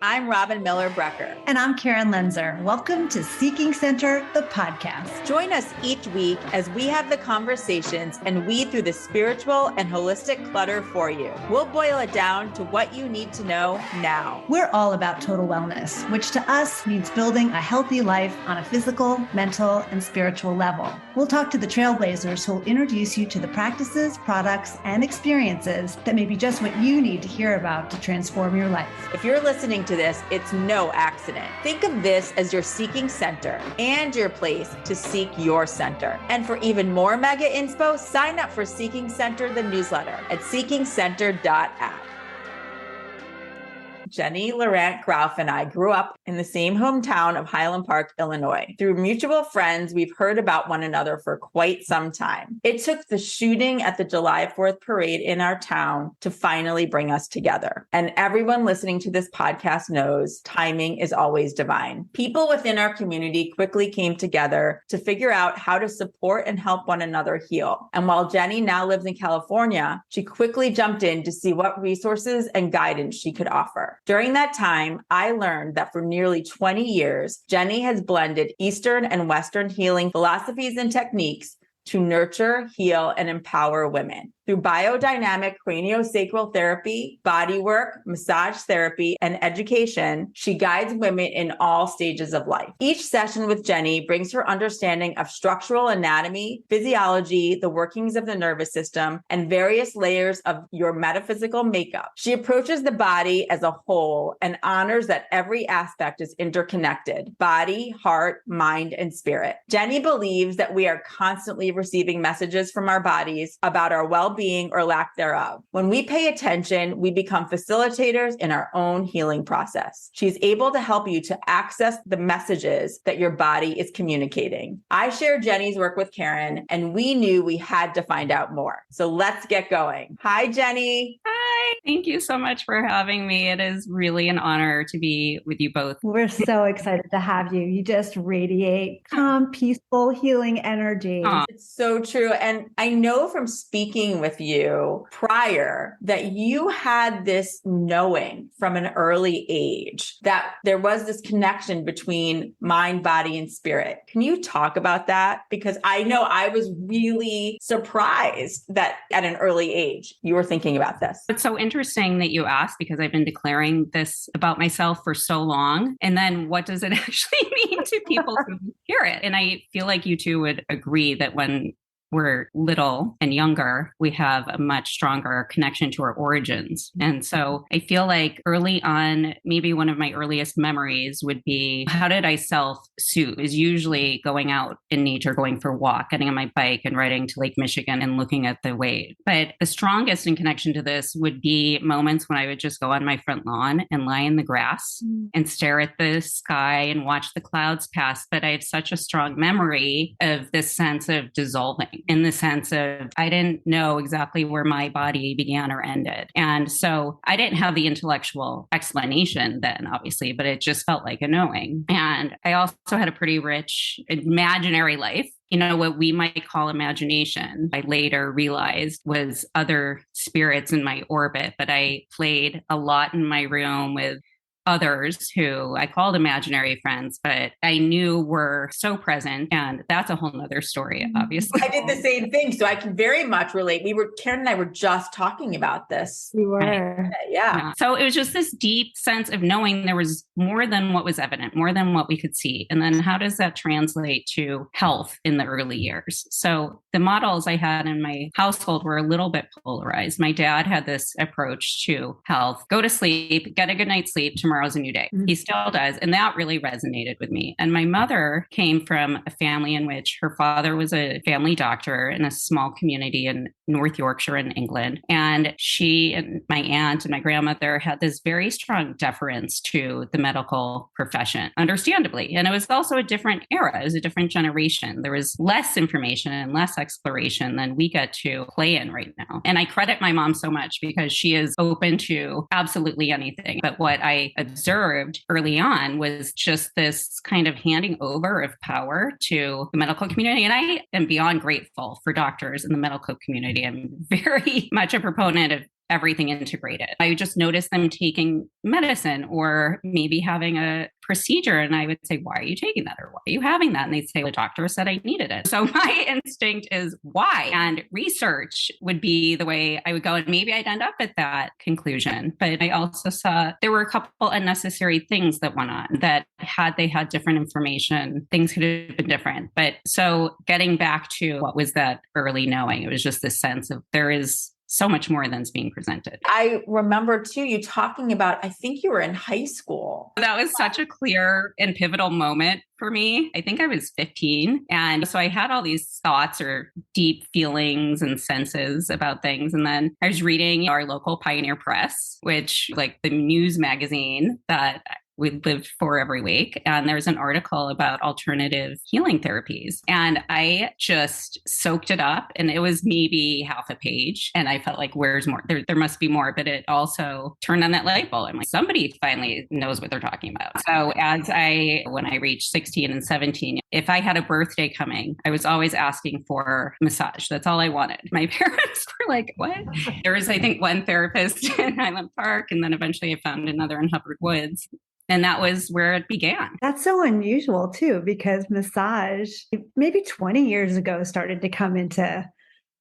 I'm Robin Miller-Brecker. And I'm Karen Lenzer. Welcome to Seeking Center, the podcast. Join us each week as we have the conversations and weed through the spiritual and holistic clutter for you. We'll boil it down to what you need to know now. We're all about total wellness, which to us means building a healthy life on a physical, mental, and spiritual level. We'll talk to the trailblazers who will introduce you to the practices, products, and experiences that may be just what you need to hear about to transform your life. If you're listening to this, it's no accident. Think of this as your seeking center and your place to seek your center. And for even more mega inspo, sign up for Seeking Center, the newsletter at seekingcenter.app. Jenny, Lorant Grouf and I grew up in the same hometown of Highland Park, Illinois. Through mutual friends, we've heard about one another for quite some time. It took the shooting at the July 4th parade in our town to finally bring us together. And everyone listening to this podcast knows timing is always divine. People within our community quickly came together to figure out how to support and help one another heal. And while Jenny now lives in California, she quickly jumped in to see what resources and guidance she could offer. During that time, I learned that for nearly 20 years, Jenny has blended Eastern and Western healing philosophies and techniques to nurture, heal, and empower women. Through biodynamic craniosacral therapy, bodywork, massage therapy, and education, she guides women in all stages of life. Each session with Jenny brings her understanding of structural anatomy, physiology, the workings of the nervous system, and various layers of your metaphysical makeup. She approaches the body as a whole and honors that every aspect is interconnected: body, heart, mind, and spirit. Jenny believes that we are constantly receiving messages from our bodies about our well-being or lack thereof. When we pay attention, we become facilitators in our own healing process. She's able to help you to access the messages that your body is communicating. I shared Jenny's work with Karen, and we knew we had to find out more. So let's get going. Hi, Jenny. Hi. Thank you so much for having me. It is really an honor to be with you both. We're so excited to have you. You just radiate calm, peaceful, healing energy. It's so true. And I know from speaking with you prior that you had this knowing from an early age that there was this connection between mind, body, and spirit. Can you talk about that? Because I know I was really surprised that at an early age you were thinking about this. It's so interesting that you asked, because I've been declaring this about myself for so long. And then what does it actually mean to people who hear it? And I feel like you two would agree that when we're little and younger, we have a much stronger connection to our origins. And so I feel like early on, maybe one of my earliest memories would be, how did I self-soothe? Is usually going out in nature, going for a walk, getting on my bike and riding to Lake Michigan and looking at the wave. But the strongest in connection to this would be moments when I would just go on my front lawn and lie in the grass and stare at the sky and watch the clouds pass. But I have such a strong memory of this sense of dissolving, in the sense of I didn't know exactly where my body began or ended. And so I didn't have the intellectual explanation then, obviously, but it just felt like a knowing. And I also had a pretty rich imaginary life. You know, what we might call imagination, I later realized was other spirits in my orbit, but I played a lot in my room with others who I called imaginary friends, but I knew were so present. And that's a whole nother story, obviously. I did the same thing. So I can very much relate. Karen and I were just talking about this. We were. Yeah. So it was just this deep sense of knowing there was more than what was evident, more than what we could see. And then how does that translate to health in the early years? So the models I had in my household were a little bit polarized. My dad had this approach to health: go to sleep, get a good night's sleep, tomorrow's a new day. He still does. And that really resonated with me. And my mother came from a family in which her father was a family doctor in a small community in North Yorkshire in England. And she and my aunt and my grandmother had this very strong deference to the medical profession, understandably. And it was also a different era. It was a different generation. There was less information and less exploration than we get to play in right now. And I credit my mom so much because she is open to absolutely anything. But what I observed early on was just this kind of handing over of power to the medical community. And I am beyond grateful for doctors in the medical community. I'm very much a proponent of everything integrated. I would just notice them taking medicine or maybe having a procedure. And I would say, why are you taking that? Or why are you having that? And they'd say, the doctor said I needed it. So my instinct is why? And research would be the way I would go. And maybe I'd end up at that conclusion. But I also saw there were a couple unnecessary things that went on that had they had different information, things could have been different. But so getting back to what was that early knowing, it was just this sense of there is so much more than's being presented. I remember too, you talking about, I think you were in high school. That was such a clear and pivotal moment for me. I think I was 15. And so I had all these thoughts or deep feelings and senses about things. And then I was reading our local Pioneer Press, which like the news magazine that we lived for every week. And there's an article about alternative healing therapies. And I just soaked it up and it was maybe half a page. And I felt like, where's more? There must be more. But it also turned on that light bulb. I'm like, somebody finally knows what they're talking about. So when I reached 16 and 17, if I had a birthday coming, I was always asking for massage. That's all I wanted. My parents were like, what? There was, I think, one therapist in Highland Park. And then eventually I found another in Hubbard Woods. And that was where it began. That's so unusual too, because massage maybe 20 years ago started to come into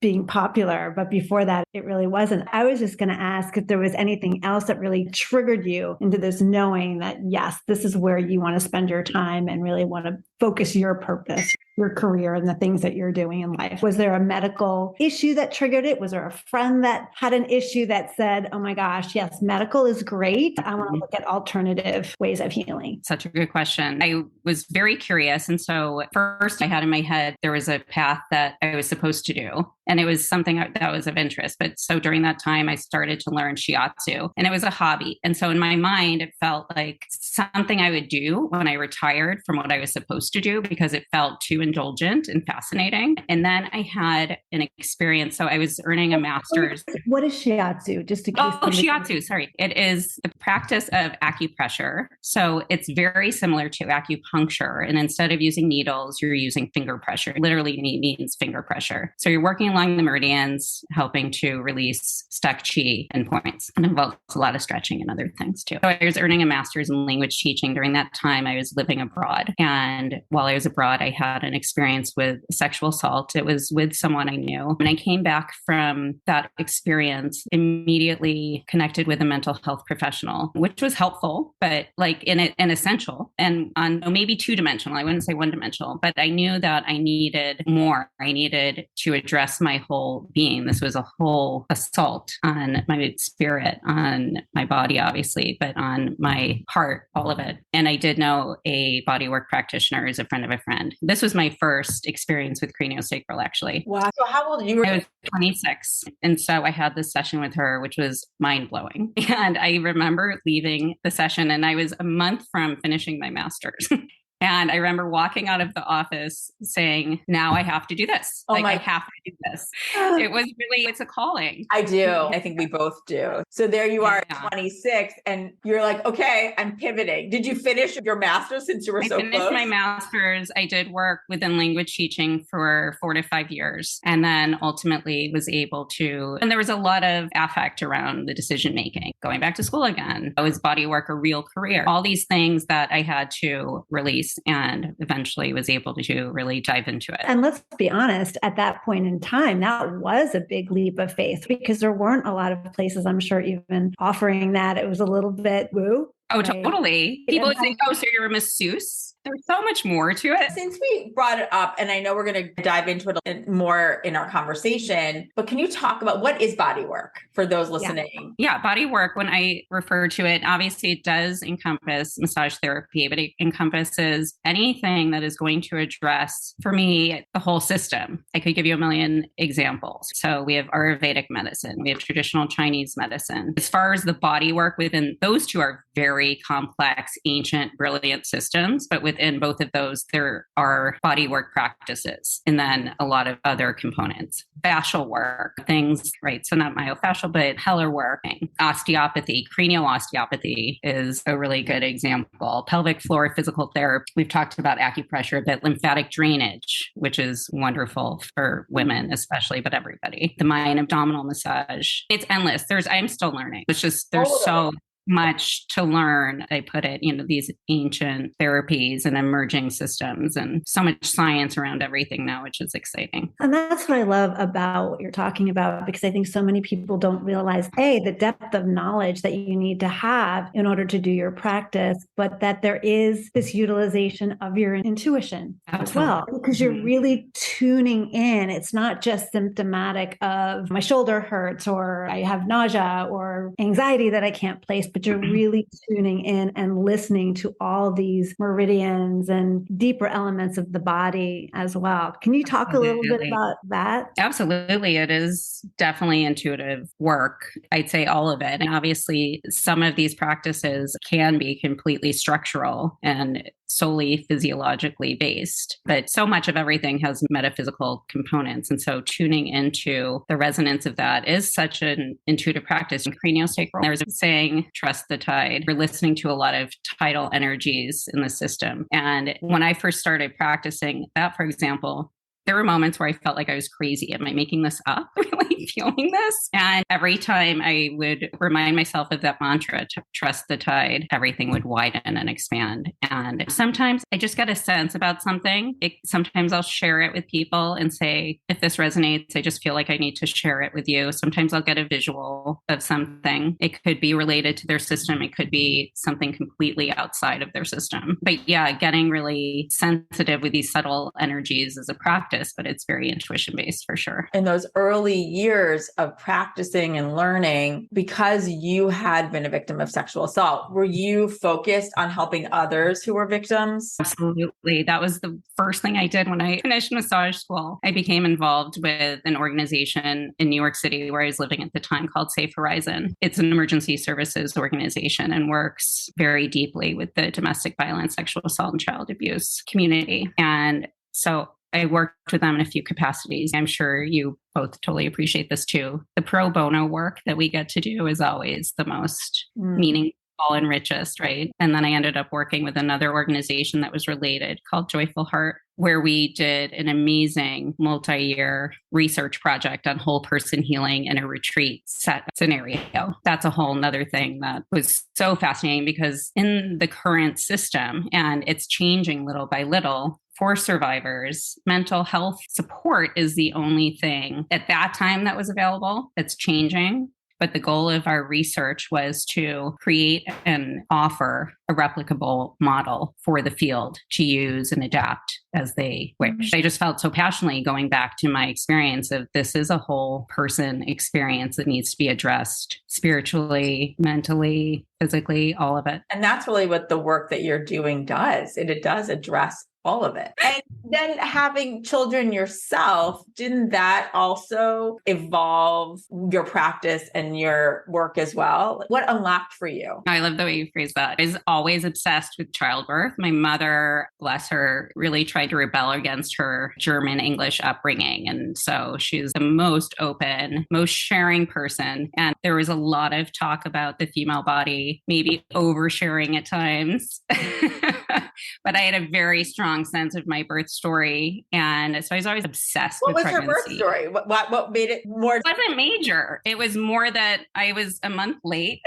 being popular, but before that, it really wasn't. I was just going to ask if there was anything else that really triggered you into this knowing that, yes, this is where you want to spend your time and really want to focus your purpose, your career, and the things that you're doing in life. Was there a medical issue that triggered it? Was there a friend that had an issue that said, oh my gosh, yes, medical is great. I want to look at alternative ways of healing? Such a good question. I was very curious. And so first I had in my head, there was a path that I was supposed to do. And it was something that was of interest. But so during that time, I started to learn shiatsu and it was a hobby. And so in my mind, it felt like something I would do when I retired from what I was supposed to do because it felt too indulgent and fascinating. And then I had an experience. So I was earning a master's. What is shiatsu? Just in case. Oh, shiatsu. Sorry. It is the practice of acupressure. So it's very similar to acupuncture. And instead of using needles, you're using finger pressure. It literally means finger pressure. So you're working along the meridians, helping to release stuck chi and points. And involves a lot of stretching and other things too. So I was earning a master's in language teaching. During that time, I was living abroad. And while I was abroad, I had an experience with sexual assault. It was with someone I knew. When I came back from that experience, immediately connected with a mental health professional, which was helpful, but like an essential and on maybe two-dimensional. I wouldn't say one-dimensional, but I knew that I needed more. I needed to address my whole being. This was a whole assault on my spirit, on my body, obviously, but on my heart, all of it. And I did know a bodywork practitioner as a friend of a friend. This was my first experience with craniosacral, actually. Wow. So how old you were? I was 26. And so I had this session with her, which was mind blowing. And I remember leaving the session and I was a month from finishing my master's. And I remember walking out of the office saying, now I have to do this. I have to do this. It was really, it's a calling. I do. I think we both do. So there you are at 26 and you're like, okay, I'm pivoting. Did you finish your master's since you were so close? I finished my master's. I did work within language teaching for 4 to 5 years. And then ultimately was able to, and there was a lot of affect around the decision making, going back to school again. Was bodywork a real career? All these things that I had to release and eventually was able to really dive into it. And let's be honest, at that point in time, that was a big leap of faith because there weren't a lot of places, I'm sure, even offering that. It was a little bit woo. Oh, right? Totally. People would say, oh, so you're a masseuse? There's so much more to it. Since we brought it up, and I know we're going to dive into it more in our conversation, but can you talk about what is body work for those listening? Yeah, body work, when I refer to it, obviously it does encompass massage therapy, but it encompasses anything that is going to address, for me, the whole system. I could give you a million examples. So we have Ayurvedic medicine, we have traditional Chinese medicine. As far as the body work within those two are very complex, ancient, brilliant systems, but within within both of those, there are bodywork practices and then a lot of other components. Fascial work, things, right? So not myofascial, but Heller working. Osteopathy, cranial osteopathy is a really good example. Pelvic floor physical therapy. We've talked about acupressure, but lymphatic drainage, which is wonderful for women, especially, but everybody. The mind abdominal massage. It's endless. I'm still learning. It's just, there's so much to learn. I put it, these ancient therapies and emerging systems and so much science around everything now, which is exciting. And that's what I love about what you're talking about, because I think so many people don't realize, the depth of knowledge that you need to have in order to do your practice, but that there is this utilization of your intuition as well, because you're really tuning in. It's not just symptomatic of my shoulder hurts or I have nausea or anxiety that I can't place, but you're really tuning in and listening to all these meridians and deeper elements of the body as well. Can you talk a little bit about that? Absolutely. It is definitely intuitive work. I'd say all of it. And obviously, some of these practices can be completely structural and solely physiologically based, but so much of everything has metaphysical components. And so tuning into the resonance of that is such an intuitive practice. In craniosacral, there's a saying, trust the tide. We're listening to a lot of tidal energies in the system. And when I first started practicing that, for example, there were moments where I felt like I was crazy. Am I making this up? Really feeling this? And every time I would remind myself of that mantra, to trust the tide, everything would widen and expand. And sometimes I just get a sense about something. Sometimes I'll share it with people and say, if this resonates, I just feel like I need to share it with you. Sometimes I'll get a visual of something. It could be related to their system. It could be something completely outside of their system. But yeah, getting really sensitive with these subtle energies is a practice, but it's very intuition based for sure. In those early years of practicing and learning, because you had been a victim of sexual assault, were you focused on helping others who were victims? Absolutely. That was the first thing I did when I finished massage school. I became involved with an organization in New York City where I was living at the time called Safe Horizon. It's an emergency services organization and works very deeply with the domestic violence, sexual assault, and child abuse community. And so I worked with them in a few capacities. I'm sure you both totally appreciate this too. The pro bono work that we get to do is always the most meaningful and richest, right? And then I ended up working with another organization that was related called Joyful Heart, where we did an amazing multi-year research project on whole person healing in a retreat set scenario. That's a whole nother thing that was so fascinating, because in the current system, and it's changing little by little, for survivors, mental health support is the only thing at that time that was available. That's changing. But the goal of our research was to create and offer a replicable model for the field to use and adapt as they wish. I just felt so passionately going back to my experience of this is a whole person experience that needs to be addressed spiritually, mentally, physically, all of it. And that's really what the work that you're doing does. It does address all of it. And then having children yourself, didn't that also evolve your practice and your work as well? What unlocked for you? I love the way you phrase that. I was always obsessed with childbirth. My mother, bless her, really tried to rebel against her German English upbringing. And so she's the most open, most sharing person. And there was a lot of talk about the female body, maybe oversharing at times. But I had a very strong sense of my birth story. And so I was always obsessed with pregnancy. What was your birth story? What made it more? It wasn't major. It was more that I was a month late.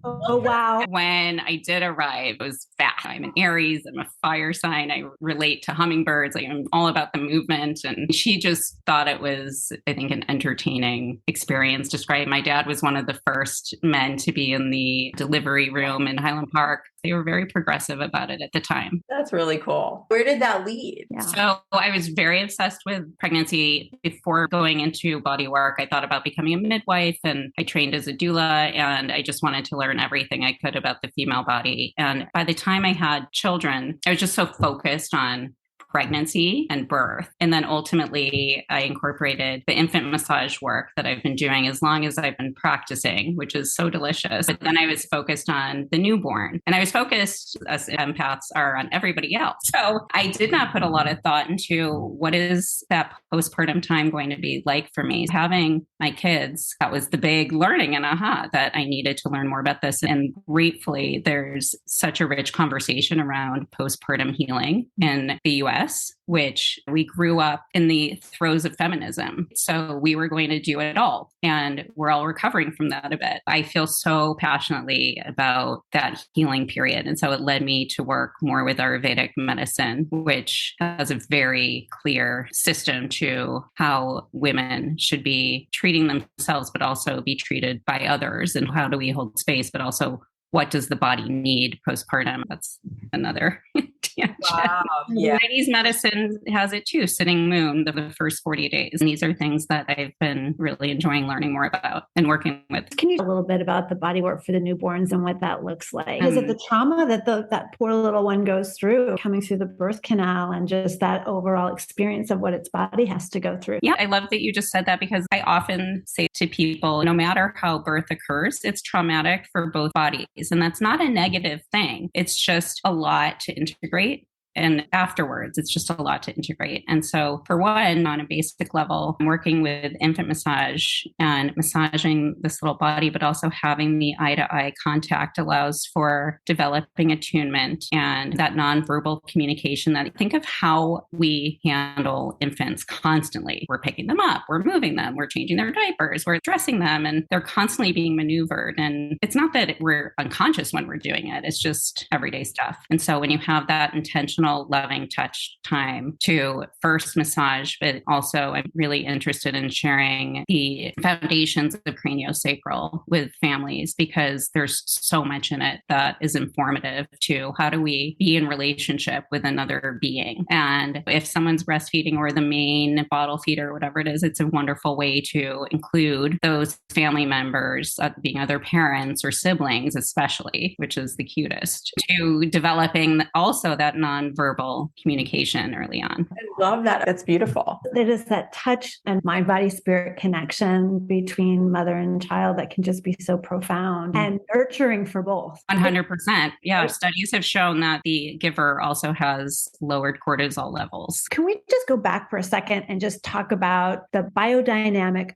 Oh, wow. When I did arrive, it was fast. I'm an Aries. I'm a fire sign. I relate to hummingbirds. I'm all about the movement. And she just thought it was, I think, an entertaining experience. Described. My dad was one of the first men to be in the delivery room in Highland Park. They were very progressive about it at the time. That's really cool. Where did that lead? Yeah. So I was very obsessed with pregnancy. Before going into body work, I thought about becoming a midwife, and I trained as a doula, and I just wanted to learn everything I could about the female body. And by the time I had children, I was just so focused on pregnancy and birth. And then ultimately, I incorporated the infant massage work that I've been doing as long as I've been practicing, which is so delicious. But then I was focused on the newborn, and I was focused, as empaths are, on everybody else. So I did not put a lot of thought into what is that postpartum time going to be like for me. Having my kids, that was the big learning and aha that I needed to learn more about this. And gratefully, there's such a rich conversation around postpartum healing in the US, which we grew up in the throes of feminism. So we were going to do it all. And we're all recovering from that a bit. I feel so passionately about that healing period. And so it led me to work more with Ayurvedic medicine, which has a very clear system to how women should be treating themselves, but also be treated by others. And how do we hold space, but also what does the body need postpartum? That's another tangent. Wow. Yeah. Chinese medicine has it too, sitting moon, the first 40 days. And these are things that I've been really enjoying learning more about and working with. Can you talk a little bit about the body work for the newborns and what that looks like? Is it the trauma that that poor little one goes through coming through the birth canal and just that overall experience of what its body has to go through? Yeah, I love that you just said that, because I often say to people, no matter how birth occurs, it's traumatic for both bodies. And that's not a negative thing. It's just a lot to integrate. And afterwards, it's just a lot to integrate. And so for one, on a basic level, I'm working with infant massage and massaging this little body, but also having the eye-to-eye contact allows for developing attunement and that nonverbal communication. That think of how we handle infants constantly. We're picking them up, we're moving them, we're changing their diapers, we're dressing them, and they're constantly being maneuvered. And it's not that we're unconscious when we're doing it. It's just everyday stuff. And so when you have that intentional loving touch time to first massage, but also I'm really interested in sharing the foundations of craniosacral with families, because there's so much in it that is informative to how do we be in relationship with another being. And if someone's breastfeeding or the main bottle feeder or whatever it is, it's a wonderful way to include those family members, being other parents or siblings especially, which is the cutest, to developing also that non-verbal communication early on. I love that. That's beautiful. It is that touch and mind, body, spirit connection between mother and child that can just be so profound and nurturing for both. 100%. Yeah. Studies have shown that the giver also has lowered cortisol levels. Can we just go back for a second and just talk about the biodynamic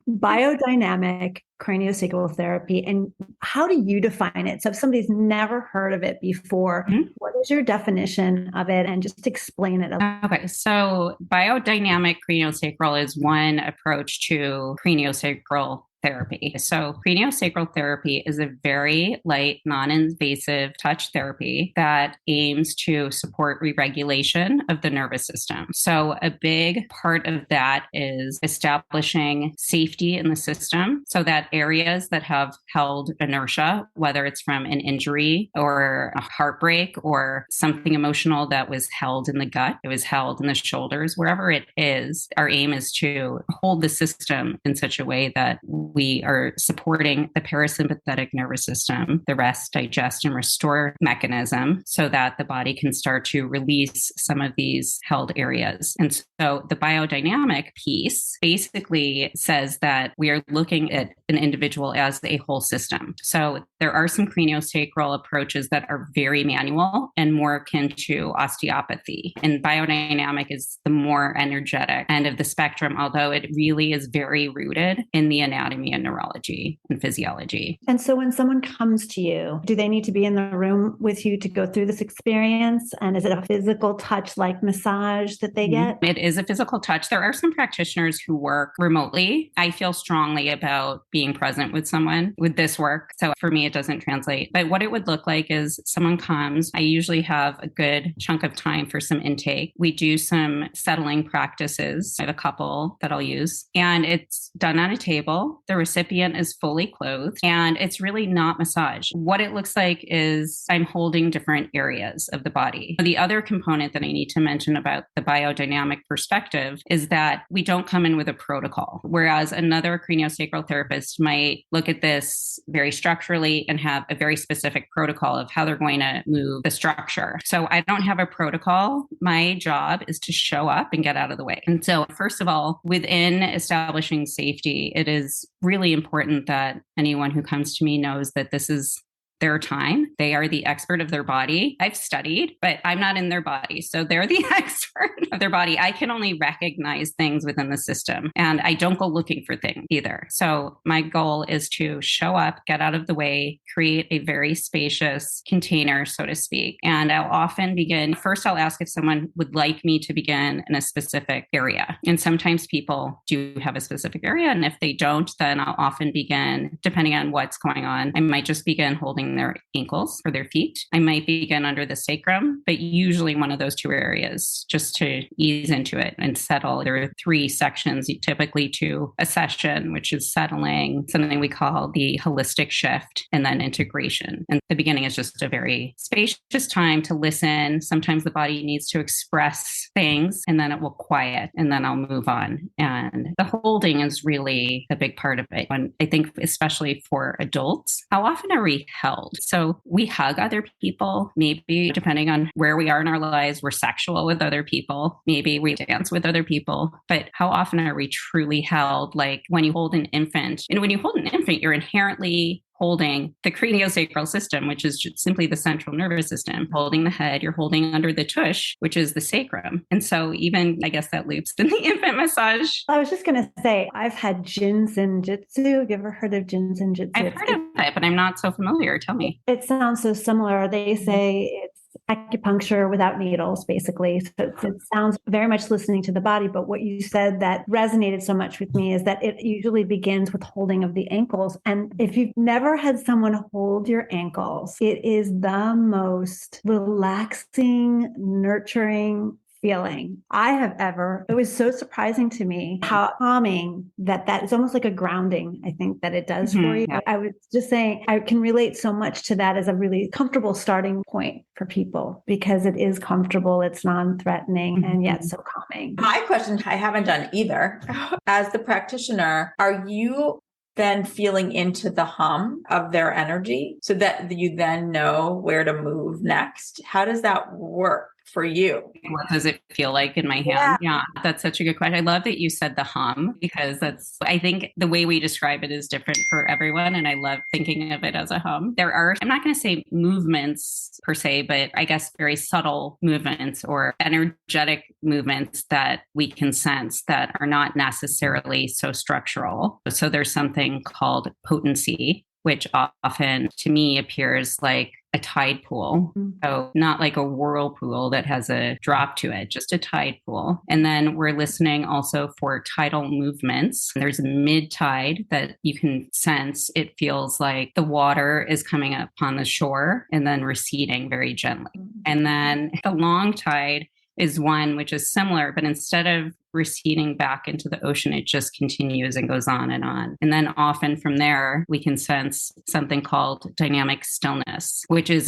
craniosacral therapy, and how do you define it? So if somebody's never heard of it before, what is your definition of it, and just explain it? Okay, so biodynamic craniosacral is one approach to craniosacral therapy. So craniosacral therapy is a very light, non-invasive touch therapy that aims to support re-regulation of the nervous system. So a big part of that is establishing safety in the system so that areas that have held inertia, whether it's from an injury or a heartbreak or something emotional that was held in the gut, it was held in the shoulders, wherever it is, our aim is to hold the system in such a way that we are supporting the parasympathetic nervous system, the rest, digest, and restore mechanism, so that the body can start to release some of these held areas. And so the biodynamic piece basically says that we are looking at an individual as a whole system. So there are some craniosacral approaches that are very manual and more akin to osteopathy. And biodynamic is the more energetic end of the spectrum, although it really is very rooted in the anatomy and neurology and physiology. And so when someone comes to you, do they need to be in the room with you to go through this experience? And is it a physical touch like massage that they get? It is a physical touch. There are some practitioners who work remotely. I feel strongly about being present with someone with this work. So for me, it doesn't translate. But what it would look like is someone comes. I usually have a good chunk of time for some intake. We do some settling practices. I have a couple that I'll use. And it's done on a table. The recipient is fully clothed. And it's really not massage. What it looks like is I'm holding different areas of the body. The other component that I need to mention about the biodynamic perspective is that we don't come in with a protocol, whereas another craniosacral therapist might look at this very structurally and have a very specific protocol of how they're going to move the structure. So I don't have a protocol. My job is to show up and get out of the way. And so, first of all, within establishing safety, it is really important that anyone who comes to me knows that this is their time. They are the expert of their body. I've studied, but I'm not in their body. So they're the expert of their body. I can only recognize things within the system, and I don't go looking for things either. So my goal is to show up, get out of the way, create a very spacious container, so to speak. And I'll often begin, first I'll ask if someone would like me to begin in a specific area. And sometimes people do have a specific area. And if they don't, then I'll often begin, depending on what's going on, I might just begin holding their ankles or their feet. I might begin under the sacrum, but usually one of those two areas just to ease into it and settle. There are 3 sections typically to a session, which is settling, something we call the holistic shift, and then integration. And the beginning is just a very spacious time to listen. Sometimes the body needs to express things, and then it will quiet, and then I'll move on. And the holding is really a big part of it. And I think especially for adults, how often are we held? So we hug other people, maybe depending on where we are in our lives, we're sexual with other people, maybe we dance with other people, but how often are we truly held? Like when you hold an infant, and when you hold an infant, you're inherently holding the craniosacral system, which is just simply the central nervous system, holding the head, you're holding under the tush, which is the sacrum. And so even, I guess that loops in the infant massage. I was just going to say, I've had Jinsen Jitsu. Have you ever heard of Jinsen Jitsu? I've heard of it, but I'm not so familiar. Tell me. It sounds so similar. They say it's acupuncture without needles, basically. So it sounds very much listening to the body. But what you said that resonated so much with me is that it usually begins with holding of the ankles. And if you've never had someone hold your ankles, it is the most relaxing, nurturing feeling I have ever. It was so surprising to me how calming that is, almost like a grounding, I think, that it does for you. Yeah. I was just saying, I can relate so much to that as a really comfortable starting point for people, because it is comfortable, it's non-threatening, and yet so calming. My question, I haven't done either. As the practitioner, are you then feeling into the hum of their energy so that you then know where to move next? How does that work for you? What does it feel like in my hand? Yeah, that's such a good question. I love that you said the hum, because I think the way we describe it is different for everyone. And I love thinking of it as a hum. There are, I'm not going to say movements per se, but I guess very subtle movements or energetic movements that we can sense that are not necessarily so structural. So there's something called potency, which often to me appears like a tide pool. So not like a whirlpool that has a drop to it, just a tide pool. And then we're listening also for tidal movements. There's a mid tide that you can sense. It feels like the water is coming up on the shore and then receding very gently. And then the long tide is one which is similar, but instead of receding back into the ocean, it just continues and goes on and on. And then often from there, we can sense something called dynamic stillness, which feels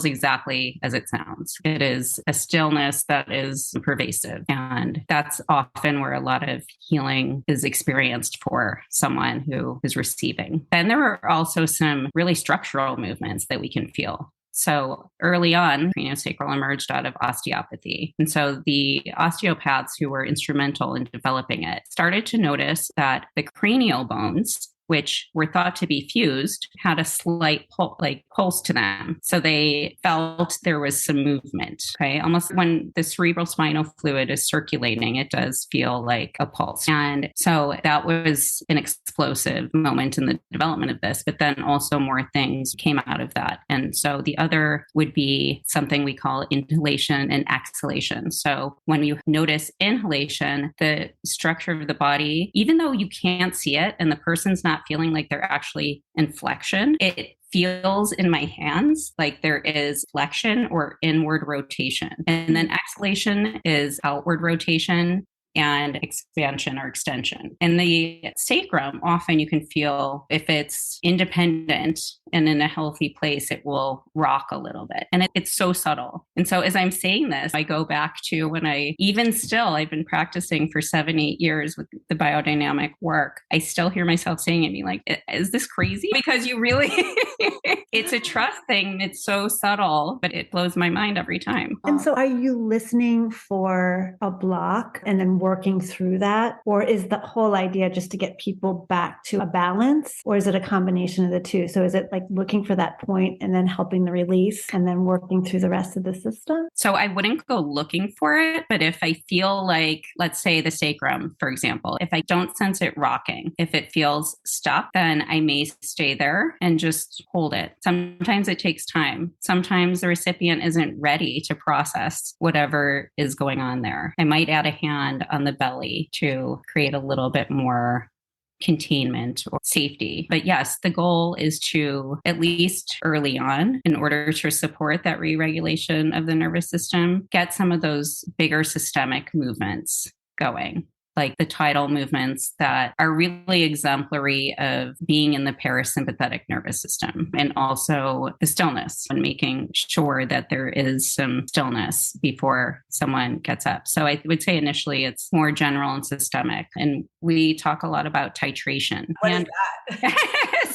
exactly as it sounds. It is a stillness that is pervasive. And that's often where a lot of healing is experienced for someone who is receiving. And there are also some really structural movements that we can feel. So early on, craniosacral emerged out of osteopathy. And so the osteopaths who were instrumental in developing it started to notice that the cranial bones, which were thought to be fused, had a slight pulse to them. So they felt there was some movement, okay? Almost when the cerebral spinal fluid is circulating, it does feel like a pulse. And so that was an explosive moment in the development of this, but then also more things came out of that. And so the other would be something we call inhalation and exhalation. So when you notice inhalation, the structure of the body, even though you can't see it and the person's not feeling like they're actually in flexion, it feels in my hands like there is flexion or inward rotation. And then exhalation is outward rotation and expansion or extension. And the sacrum, often you can feel if it's independent and in a healthy place, it will rock a little bit. And it's so subtle. And so as I'm saying this, I go back to when I've been practicing for 7-8 years with the biodynamic work. I still hear myself saying it, being like, is this crazy? Because you really, it's a trust thing. It's so subtle, but it blows my mind every time. And so are you listening for a block and then working through that? Or is the whole idea just to get people back to a balance? Or is it a combination of the two? So is it like looking for that point and then helping the release and then working through the rest of the system? So I wouldn't go looking for it, but if I feel like, let's say the sacrum, for example, if I don't sense it rocking, if it feels stuck, then I may stay there and just hold it. Sometimes it takes time. Sometimes the recipient isn't ready to process whatever is going on there. I might add a hand on the belly to create a little bit more containment or safety. But yes, the goal is to, at least early on, in order to support that re-regulation of the nervous system, get some of those bigger systemic movements going, like the tidal movements that are really exemplary of being in the parasympathetic nervous system, and also the stillness and making sure that there is some stillness before someone gets up. So I would say initially it's more general and systemic. And we talk a lot about titration. What is that?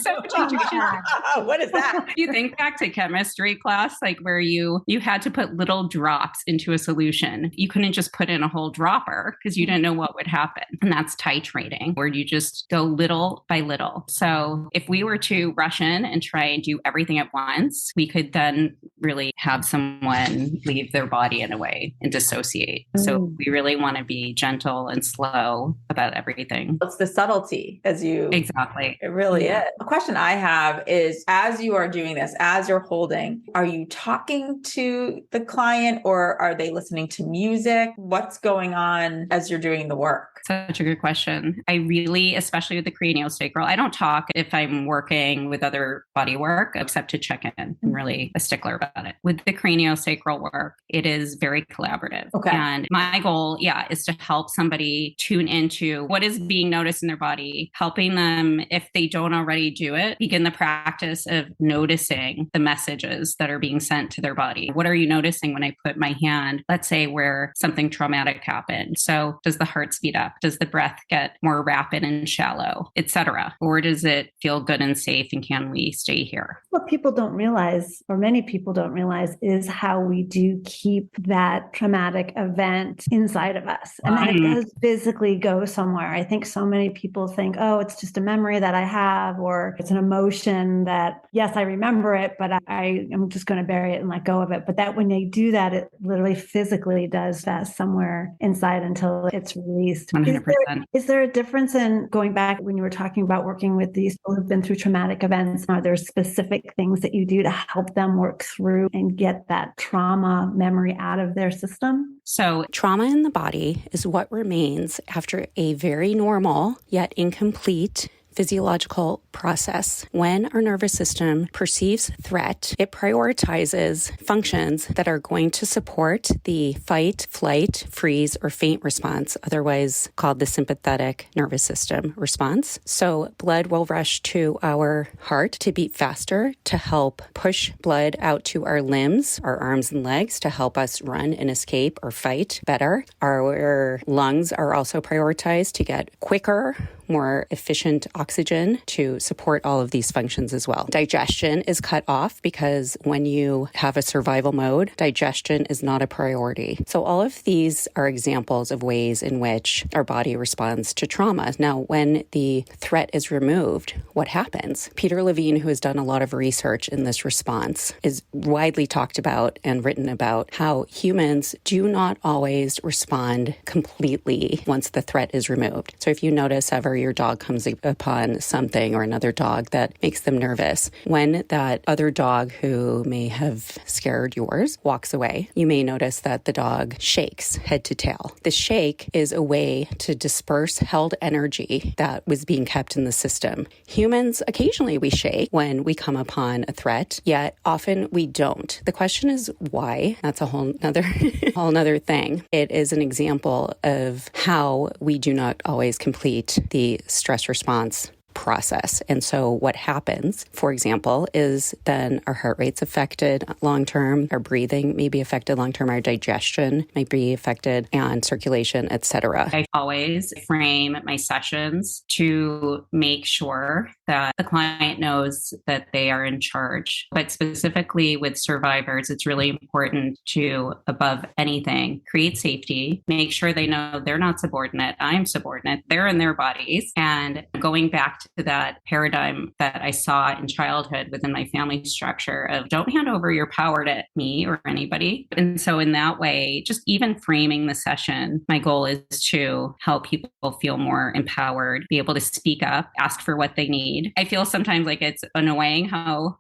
So titration. What is that? You think back to chemistry class, like where you had to put little drops into a solution. You couldn't just put in a whole dropper because you didn't know what would happen. And that's titrating, where you just go little by little. So if we were to rush in and try and do everything at once, we could then really have someone leave their body in a way and dissociate. So we really want to be gentle and slow about everything. It's the subtlety Exactly. It really is. A question I have is, as you are doing this, as you're holding, are you talking to the client or are they listening to music? What's going on as you're doing the work? Such a good question. I really, especially with the craniosacral, I don't talk if I'm working with other body work except to check in. I'm really a stickler about it. With the craniosacral work, it is very collaborative. Okay. And my goal, is to help somebody tune into what is being noticed in their body, helping them, if they don't already do it, begin the practice of noticing the messages that are being sent to their body. What are you noticing when I put my hand, let's say where something traumatic happened? So does the heart speed up? Does the breath get more rapid and shallow, etc.? Or does it feel good and safe? And can we stay here? What people don't realize, or many people don't realize, is how we do keep that traumatic event inside of us. And then it does physically go somewhere. I think so many people think, oh, it's just a memory that I have, or it's an emotion that, yes, I remember it, but I am just going to bury it and let go of it. But that when they do that, it literally physically does that somewhere inside until it's released. 100%. Is there a difference in going back when you were talking about working with these people who've been through traumatic events? Are there specific things that you do to help them work through and get that trauma memory out of their system? So trauma in the body is what remains after a very normal yet incomplete physiological process. When our nervous system perceives threat, it prioritizes functions that are going to support the fight, flight, freeze, or faint response, otherwise called the sympathetic nervous system response. So blood will rush to our heart to beat faster, to help push blood out to our limbs, our arms and legs, to help us run and escape or fight better. Our lungs are also prioritized to get quicker, more efficient oxygen to support all of these functions as well. Digestion is cut off because when you have a survival mode, digestion is not a priority. So all of these are examples of ways in which our body responds to trauma. Now, when the threat is removed, what happens? Peter Levine, who has done a lot of research in this response, is widely talked about and written about how humans do not always respond completely once the threat is removed. So if you notice ever your dog comes upon something or another dog that makes them nervous, when that other dog who may have scared yours walks away, you may notice that the dog shakes head to tail. The shake is a way to disperse held energy that was being kept in the system. Humans, occasionally we shake when we come upon a threat, yet often we don't. The question is why? That's a whole nother thing. It is an example of how we do not always complete the stress response process. And so what happens, for example, is then our heart rate's affected long-term, our breathing may be affected long-term, our digestion might be affected, and circulation, etc. I always frame my sessions to make sure that the client knows that they are in charge. But specifically with survivors, it's really important to, above anything, create safety, make sure they know they're not subordinate, I'm subordinate, they're in their bodies. And going back to that paradigm that I saw in childhood within my family structure of don't hand over your power to me or anybody. And so in that way, just even framing the session, my goal is to help people feel more empowered, be able to speak up, ask for what they need. I feel sometimes like it's annoying how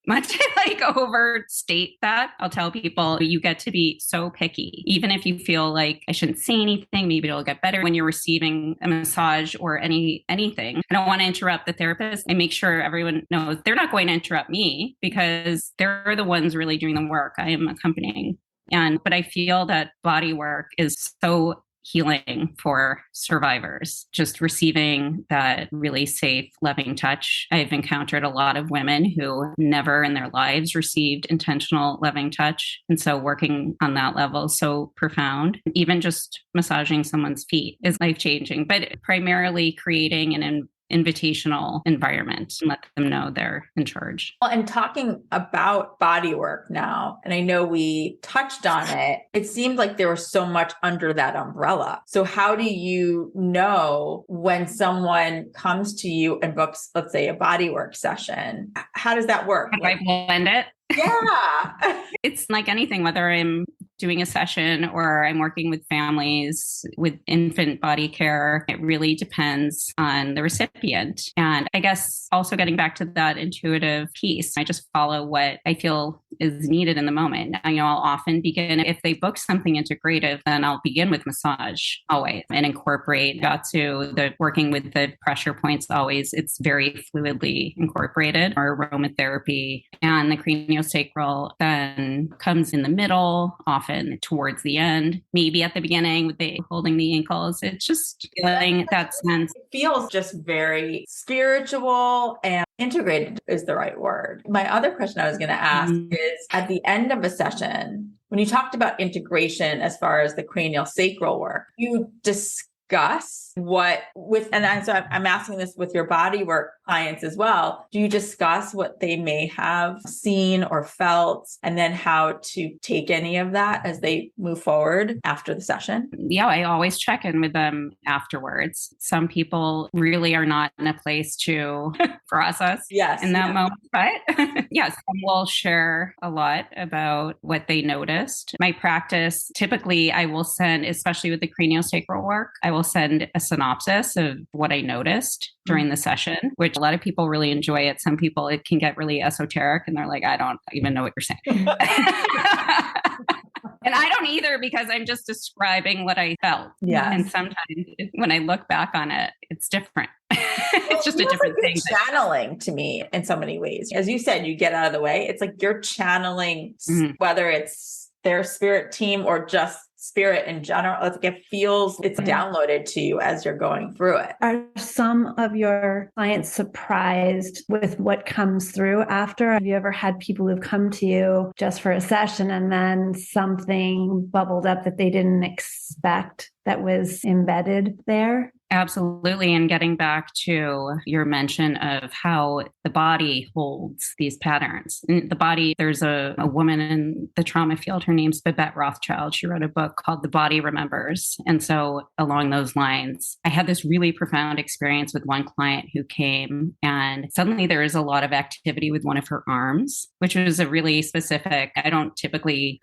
much I overstate that. I'll tell people you get to be so picky. Even if you feel like I shouldn't say anything, maybe it'll get better when you're receiving a massage or anything. I don't want to interrupt the therapist. I make sure everyone knows they're not going to interrupt me because they're the ones really doing the work. I am accompanying. But I feel that body work is so healing for survivors, just receiving that really safe, loving touch. I've encountered a lot of women who never in their lives received intentional loving touch. And so working on that level is so profound. Even just massaging someone's feet is life-changing, but primarily creating an invitational environment and let them know they're in charge. Well, and talking about body work now, and I know we touched on it, it seemed like there was so much under that umbrella. So how do you know when someone comes to you and books, let's say, a body work session? How does that work? How do I blend it? Yeah. It's like anything, whether I'm doing a session or I'm working with families with infant body care, it really depends on the recipient. And I guess also getting back to that intuitive piece, I just follow what I feel is needed in the moment. I'll often begin, if they book something integrative, then I'll begin with massage always and incorporate, got to the working with the pressure points always. It's very fluidly incorporated, or aromatherapy, and the craniosacral then comes in the middle, often towards the end, maybe at the beginning with the holding the ankles. It's just feeling that sense. It feels just very spiritual and integrated is the right word. My other question I was going to ask is at the end of a session, when you talked about integration as far as the craniosacral work, you discuss what with, and so I'm asking this with your body work clients as well. Do you discuss what they may have seen or felt, and then how to take any of that as they move forward after the session? Yeah, I always check in with them afterwards. Some people really are not in a place to process in that moment, but yes, some will share a lot about what they noticed. My practice, typically I will send, especially with the craniosacral work, I will send a synopsis of what I noticed during the session, which a lot of people really enjoy it. Some people, it can get really esoteric and they're like, I don't even know what you're saying. And I don't either, because I'm just describing what I felt. Yeah. And sometimes when I look back on it, it's different. It's just a different thing. Channeling to me in so many ways. As you said, you get out of the way. It's like you're channeling, whether it's their spirit team or just spirit in general. It's like it feels it's downloaded to you as you're going through it. Are some of your clients surprised with what comes through after? Have you ever had people who've come to you just for a session and then something bubbled up that they didn't expect that was embedded there? Absolutely. And getting back to your mention of how the body holds these patterns. In the body, there's a woman in the trauma field. Her name's Babette Rothschild. She wrote a book called The Body Remembers. And so along those lines, I had this really profound experience with one client who came, and suddenly there is a lot of activity with one of her arms, which was a really specific, I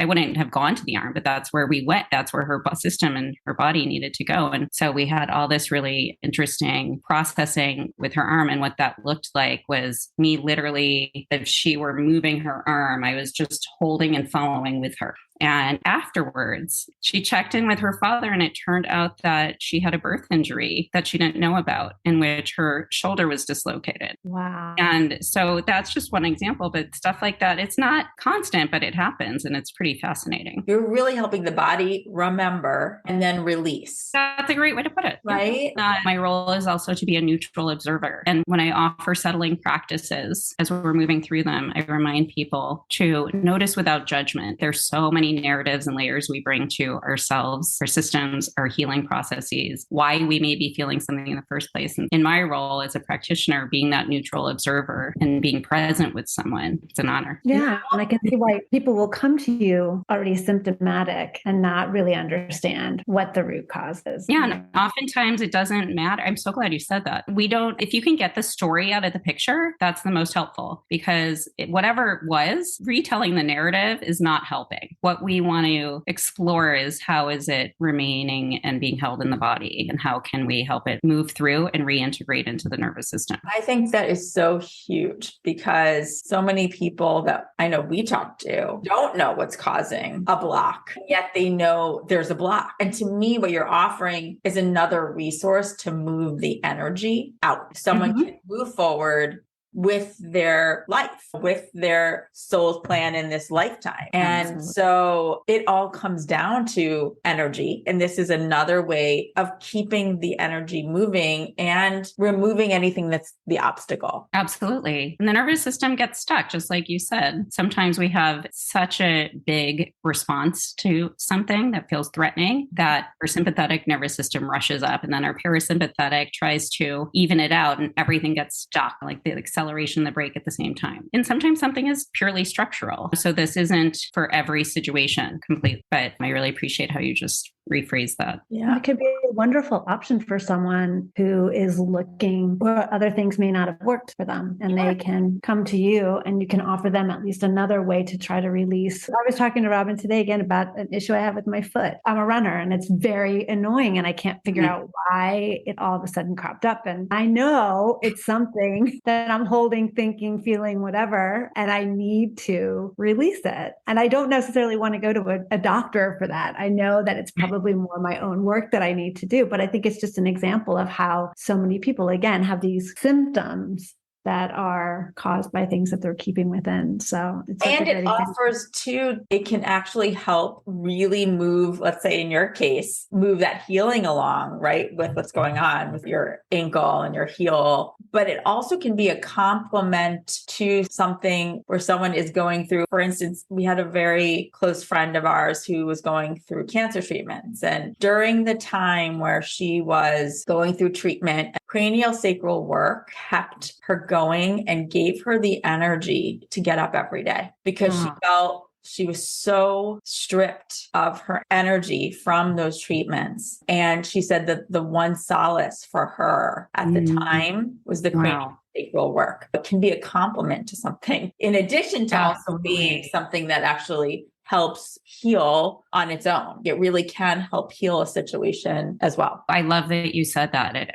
wouldn't have gone to the arm, but that's where we went. That's where her system and her body needed to go. And so we had all this really interesting processing with her arm. And what that looked like was me literally, if she were moving her arm, I was just holding and following with her. And afterwards, she checked in with her father, and it turned out that she had a birth injury that she didn't know about, in which her shoulder was dislocated. Wow. And so that's just one example, but stuff like that, it's not constant, but it happens, and it's pretty fascinating. You're really helping the body remember and then release. That's a great way to put it. Right? right? My role is also to be a neutral observer. And when I offer settling practices, as we're moving through them, I remind people to notice without judgment. There's so many narratives and layers we bring to ourselves, our systems, our healing processes, why we may be feeling something in the first place. And in my role as a practitioner, being that neutral observer and being present with someone, it's an honor. Yeah. And I can see why people will come to you already symptomatic and not really understand what the root cause is. Yeah. And oftentimes it doesn't matter. I'm so glad you said that. If you can get the story out of the picture, that's the most helpful, because whatever it was, retelling the narrative is not helping. What we want to explore is how is it remaining and being held in the body, and how can we help it move through and reintegrate into the nervous system. I think that is so huge, because so many people that I know we talk to don't know what's causing a block, yet they know there's a block. And to me, what you're offering is another resource to move the energy out. Someone can move forward with their life, with their soul's plan in this lifetime. And so it all comes down to energy. And this is another way of keeping the energy moving and removing anything that's the obstacle. Absolutely. And the nervous system gets stuck, just like you said. Sometimes we have such a big response to something that feels threatening that our sympathetic nervous system rushes up, and then our parasympathetic tries to even it out, and everything gets stuck, like the acceleration, the brake at the same time. And sometimes something is purely structural. So this isn't for every situation completely, but I really appreciate how you just rephrase that. Yeah. It could be a wonderful option for someone who is looking where other things may not have worked for them. And they can come to you and you can offer them at least another way to try to release. I was talking to Robin today again about an issue I have with my foot. I'm a runner and it's very annoying and I can't figure out why it all of a sudden cropped up. And I know it's something that I'm holding, thinking, feeling, whatever, and I need to release it. And I don't necessarily want to go to a doctor for that. I know that it's probably more my own work that I need to do. But I think it's just an example of how so many people, again, have these symptoms that are caused by things that they're keeping within. So it's and it offers too, it can actually help really move, let's say in your case, move that healing along, right? With what's going on with your ankle and your heel. But it also can be a complement to something where someone is going through, for instance, we had a very close friend of ours who was going through cancer treatments. And during the time where she was going through treatment, craniosacral work kept her going and gave her the energy to get up every day, because she felt she was so stripped of her energy from those treatments. And she said that the one solace for her at the time was the craniosacral work. It can be a complement to something, in addition to also being something that actually helps heal on its own. It really can help heal a situation as well. I love that you said that. It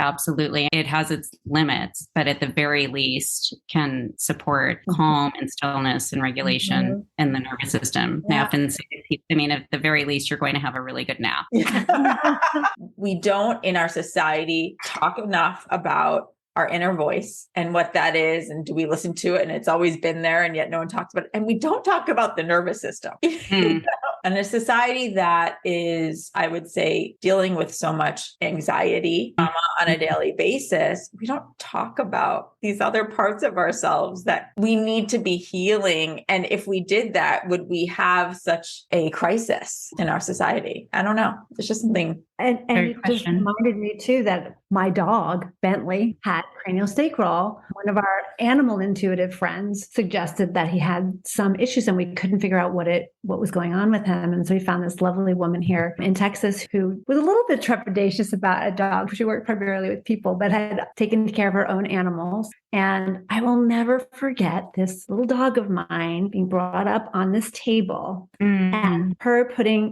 has its limits, but at the very least can support calm and stillness and regulation in the nervous system. I often say to people, at the very least, you're going to have a really good nap. We don't in our society talk enough about our inner voice and what that is. And do we listen to it? And it's always been there. And yet no one talks about it. And we don't talk about the nervous system. And a society that is, I would say, dealing with so much anxiety on a daily basis, we don't talk about these other parts of ourselves that we need to be healing. And if we did that, would we have such a crisis in our society? I don't know. It's just something. And it just reminded me too that my dog, Bentley, had craniosacral. One of our animal intuitive friends suggested that he had some issues and we couldn't figure out what was going on with him. And so we found this lovely woman here in Texas who was a little bit trepidatious about a dog. She worked primarily with people, but had taken care of her own animals. And I will never forget this little dog of mine being brought up on this table and her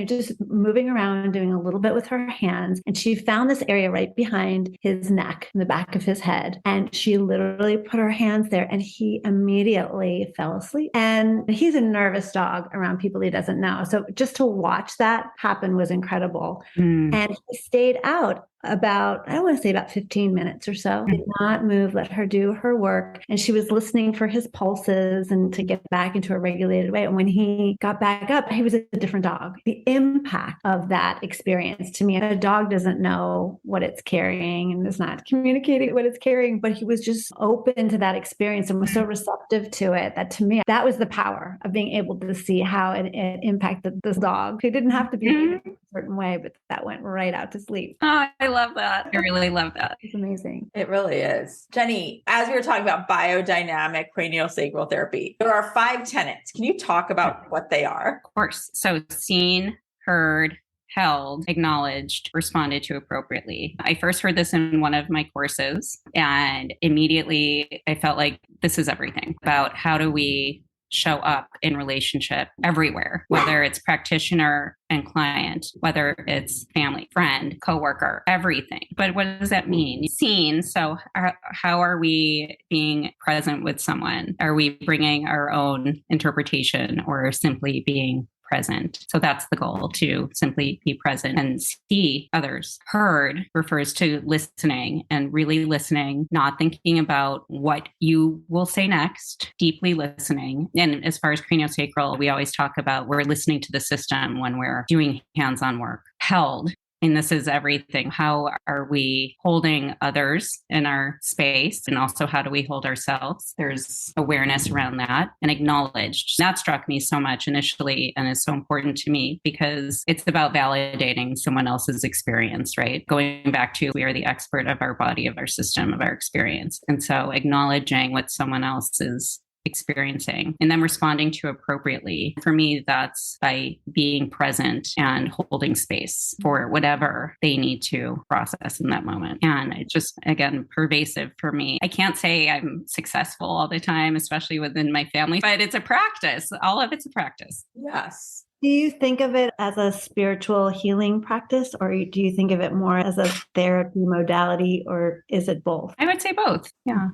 just moving around, doing a little bit with her hands. And she found this area right behind his neck, in the back of his head. And she literally put her hands there and he immediately fell asleep. And he's a nervous dog around people he doesn't know. So just to watch that happen was incredible. And he stayed out about, I want to say about 15 minutes or so. Did not move, let her do her work. And she was listening for his pulses and to get back into a regulated way. And when he got back up, he was a different dog. The impact of that experience to me, a dog doesn't know what it's carrying and is not communicating what it's carrying, but he was just open to that experience and was so receptive to it that to me, that was the power of being able to see how it impacted this dog. He didn't have to be in a certain way, but that went right out to sleep. Oh, I love that. I really love that. It's amazing. It really is. Jenny, as we were talking about biodynamic craniosacral therapy, there are 5 tenets. Can you talk about what they are? Of course. So seen, heard, held, acknowledged, responded to appropriately. I first heard this in one of my courses, and immediately I felt like this is everything about how do we show up in relationship everywhere, whether it's practitioner and client, whether it's family, friend, coworker, everything. But what does that mean? Seen. So how are we being present with someone? Are we bringing our own interpretation or simply being present? So that's the goal, to simply be present and see others. Heard refers to listening and really listening, not thinking about what you will say next, deeply listening. And as far as craniosacral, we always talk about we're listening to the system when we're doing hands-on work. Held. And this is everything. How are we holding others in our space? And also, how do we hold ourselves? There's awareness around that, and acknowledged. That struck me so much initially and is so important to me because it's about validating someone else's experience, right? Going back to, we are the expert of our body, of our system, of our experience. And so acknowledging what someone else is experiencing and then responding to appropriately. For me, that's by being present and holding space for whatever they need to process in that moment. And it's just, again, pervasive for me. I can't say I'm successful all the time, especially within my family, but it's a practice. All of it's a practice. Yes. Do you think of it as a spiritual healing practice, or do you think of it more as a therapy modality, or is it both? I would say both. Yeah.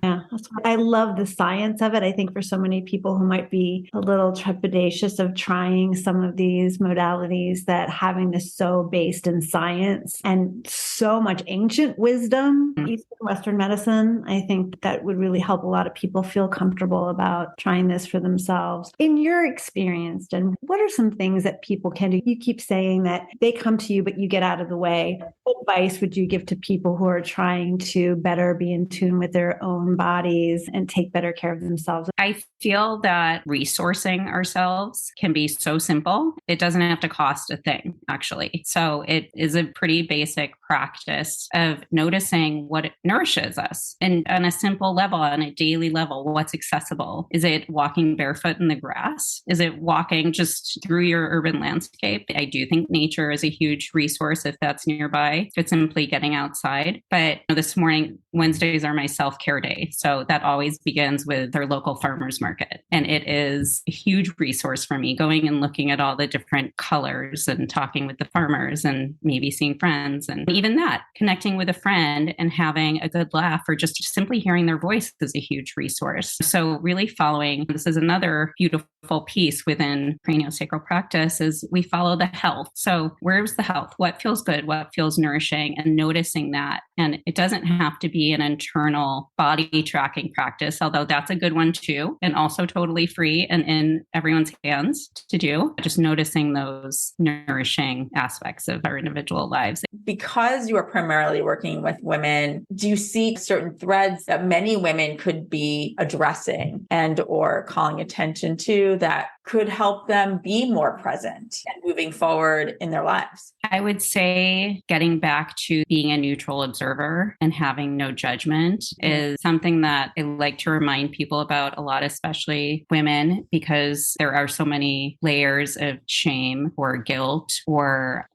I love the science of it. I think for so many people who might be a little trepidatious of trying some of these modalities, that having this so based in science and so much ancient wisdom, Eastern Western medicine, I think that would really help a lot of people feel comfortable about trying this for themselves. In your experience, Jen, what are some things that people can do? You keep saying that they come to you, but you get out of the way. What advice would you give to people who are trying to better be in tune with their own bodies and take better care of themselves? I feel that resourcing ourselves can be so simple. It doesn't have to cost a thing, actually. So it is a pretty basic practice of noticing what nourishes us. And on a simple level, on a daily level, what's accessible? Is it walking barefoot in the grass? Is it walking just through your urban landscape? I do think nature is a huge resource if that's nearby. It's simply getting outside. But this morning, Wednesdays are my self-care day. So that always begins with our local farmers market. And it is a huge resource for me, going and looking at all the different colors and talking with the farmers and maybe seeing friends. And even that, connecting with a friend and having a good laugh or just simply hearing their voice is a huge resource. So really following, this is another beautiful piece within craniosacral practice, is we follow the health. So where's the health? What feels good? What feels nourishing? And noticing that. And it doesn't have to be an internal body tracking practice, although that's a good one too, and also totally free and in everyone's hands to do. Just noticing those nourishing aspects of our individual lives. Because you are primarily working with women, do you see certain threads that many women could be addressing and or calling attention to that could help them be more present and moving forward in their lives? I would say getting back to being a neutral observer and having no judgment is something that I like to remind people about a lot, especially women, because there are so many layers of shame or guilt or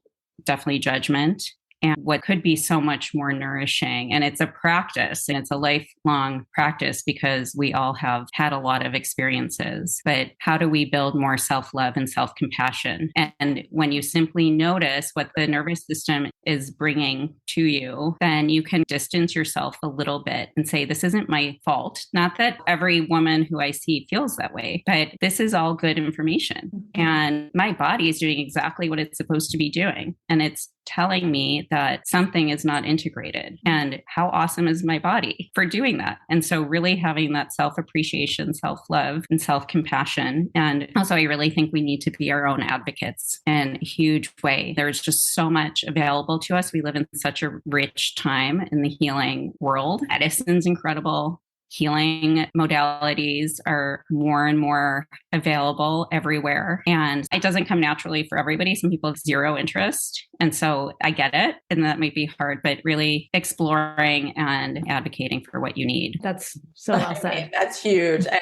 definitely judgment. And what could be so much more nourishing. And it's a practice, and it's a lifelong practice because we all have had a lot of experiences. But how do we build more self-love and self-compassion? And when you simply notice what the nervous system is bringing to you, then you can distance yourself a little bit and say, this isn't my fault. Not that every woman who I see feels that way, but this is all good information. And my body is doing exactly what it's supposed to be doing. And it's telling me that something is not integrated. And how awesome is my body for doing that? And so really having that self-appreciation, self-love, and self-compassion. And also, I really think we need to be our own advocates in a huge way. There's just so much available to us. We live in such a rich time in the healing world. Medicine's incredible. Healing modalities are more and more available everywhere. And it doesn't come naturally for everybody. Some people have zero interest. And so I get it. And that might be hard, but really exploring and advocating for what you need. That's so well said. I mean, that's huge. And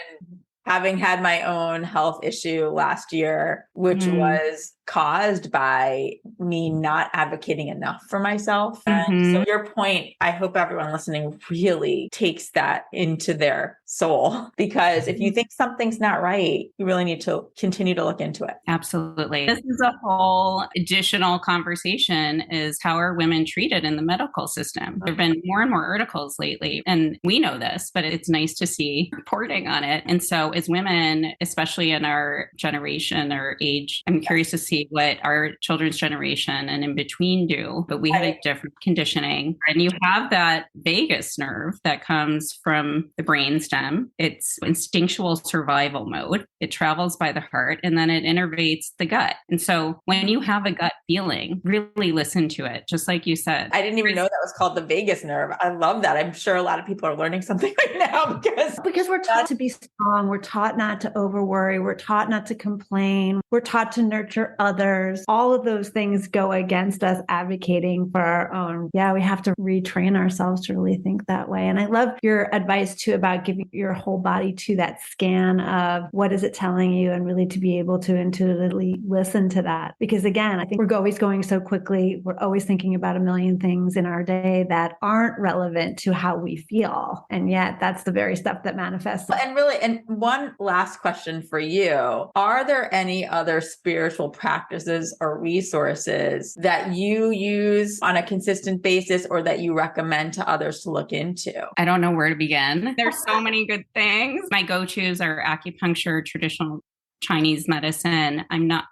having had my own health issue last year, which was caused by me not advocating enough for myself. And so your point, I hope everyone listening really takes that into their soul, because if you think something's not right, you really need to continue to look into it. Absolutely. This is a whole additional conversation, is how are women treated in the medical system? There have been more and more articles lately, and we know this, but it's nice to see reporting on it. And so as women, especially in our generation or age, I'm curious to see what our children's generation and in between do, but we have a different conditioning. And you have that vagus nerve that comes from the brainstem. It's instinctual survival mode. It travels by the heart and then it innervates the gut. And so when you have a gut feeling, really listen to it, just like you said. I didn't even know that was called the vagus nerve. I love that. I'm sure a lot of people are learning something right now because we're taught to be strong. We're taught not to over worry. We're taught not to complain. We're taught to nurture others. All of those things go against us advocating for our own. Yeah, we have to retrain ourselves to really think that way. And I love your advice too about giving your whole body to that scan of what is it telling you, and really to be able to intuitively listen to that. Because again, I think we're always going so quickly. We're always thinking about a million things in our day that aren't relevant to how we feel. And yet that's the very stuff that manifests. And one last question for you. Are there any other spiritual practices or resources that you use on a consistent basis or that you recommend to others to look into? I don't know where to begin. There's so many good things. My go-tos are acupuncture, traditional Chinese medicine.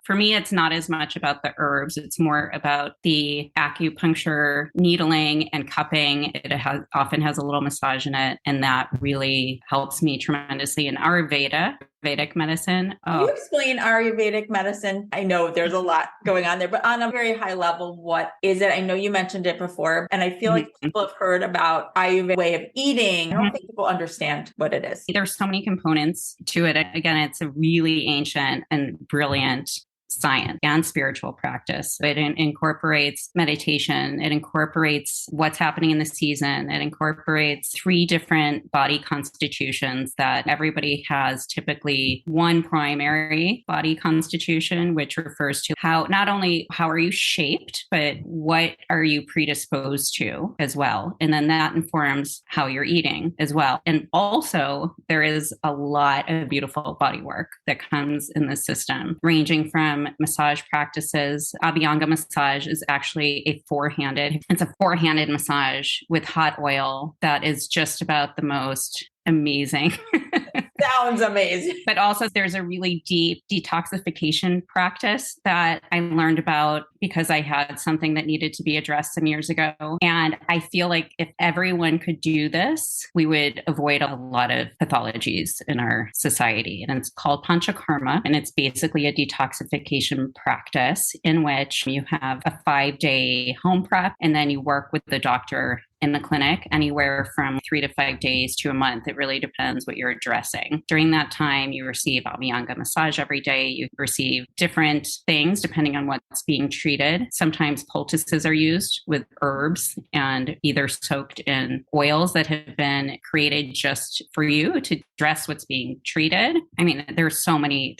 For me, it's not as much about the herbs. It's more about the acupuncture, needling and cupping. It often has a little massage in it. And that really helps me tremendously. In Ayurvedic medicine. Can you explain Ayurvedic medicine? I know there's a lot going on there, but on a very high level, what is it? I know you mentioned it before, and I feel like people have heard about Ayurvedic way of eating. I don't think people understand what it is. There's so many components to it. Again, it's a really ancient and brilliant science and spiritual practice. It incorporates meditation. It incorporates what's happening in the season. It incorporates 3 different body constitutions that everybody has. Typically one primary body constitution, which refers to not only how are you shaped, but what are you predisposed to as well. And then that informs how you're eating as well. And also there is a lot of beautiful body work that comes in the system, ranging from massage practices. Abhyanga massage is actually a four-handed massage with hot oil that is just about the most amazing. Sounds amazing. But also there's a really deep detoxification practice that I learned about because I had something that needed to be addressed some years ago. And I feel like if everyone could do this, we would avoid a lot of pathologies in our society. And it's called panchakarma. And it's basically a detoxification practice in which you have a 5-day home prep, and then you work with the doctor in the clinic anywhere from 3 to 5 days to a month. It really depends what you're addressing. During that time, you receive Abhyanga massage every day. You receive different things depending on what's being treated. Sometimes poultices are used with herbs and either soaked in oils that have been created just for you to address what's being treated. I mean, there are so many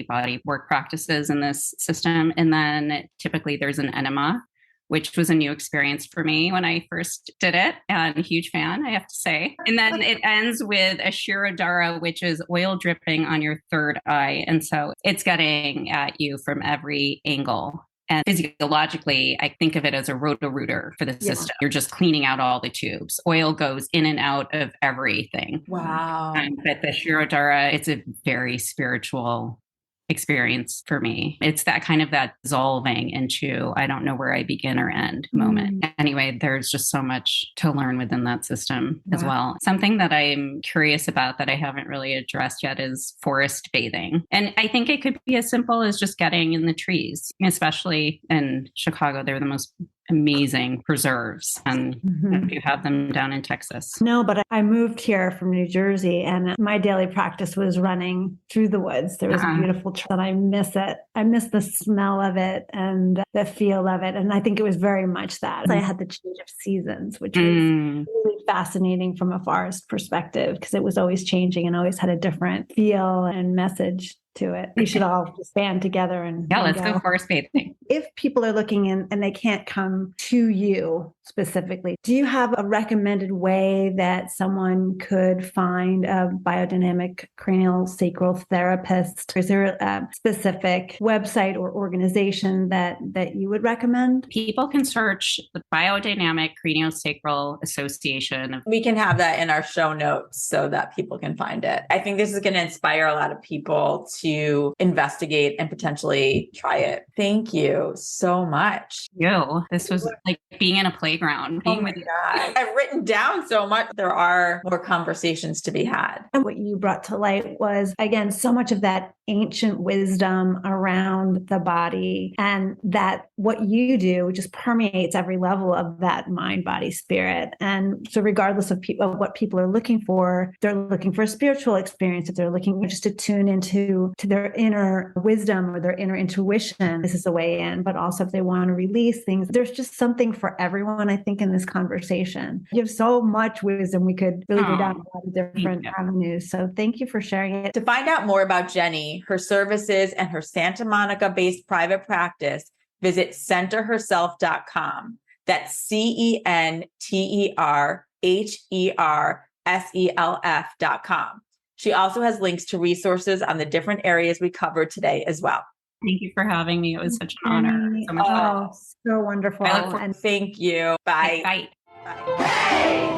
body work practices in this system. And then typically there's an enema, which was a new experience for me when I first did it. And a huge fan, I have to say. And then it ends with a Shirodara, which is oil dripping on your third eye. And so it's getting at you from every angle. And physiologically, I think of it as a roto-rooter for the system. You're just cleaning out all the tubes. Oil goes in and out of everything. Wow. But the Shirodara, it's a very spiritual experience for me. It's that kind of that dissolving into, I don't know where I begin or end moment. Anyway, there's just so much to learn within that system as well. Something that I'm curious about that I haven't really addressed yet is forest bathing. And I think it could be as simple as just getting in the trees, especially in Chicago. They're the most amazing preserves, and you have them down in Texas. No, but I moved here from New Jersey, and my daily practice was running through the woods. There was a beautiful trail, and I miss it. I miss the smell of it and the feel of it. And I think it was very much that. I had the change of seasons, which was really fascinating from a forest perspective, because it was always changing and always had a different feel and message to it. We should all just band together and let's go forest bathing. If people are looking in and they can't come to you specifically, do you have a recommended way that someone could find a biodynamic craniosacral therapist? Is there a specific website or organization that you would recommend? People can search the Biodynamic Craniosacral Association. We can have that in our show notes so that people can find it. I think this is going to inspire a lot of people to investigate and potentially try it. Thank you so much. This was like being in a playground. Oh my God. I've written down so much. There are more conversations to be had. And what you brought to light was, again, so much of that ancient wisdom around the body, and that what you do just permeates every level of that mind, body, spirit. And so regardless of what people are looking for, they're looking for a spiritual experience. If they're looking just to tune into their inner wisdom or their inner intuition, this is the way in. But also if they want to release things, there's just something for everyone, I think, in this conversation. You have so much wisdom. We could really go down a lot of different avenues. So thank you for sharing it. To find out more about Jenny, her services, and her Santa Monica-based private practice, visit centerherself.com. That's CenterHerself.com. She also has links to resources on the different areas we covered today as well. Thank you for having me. It was such an honor. So much fun. So wonderful. Thank you. Bye. Bye. Bye.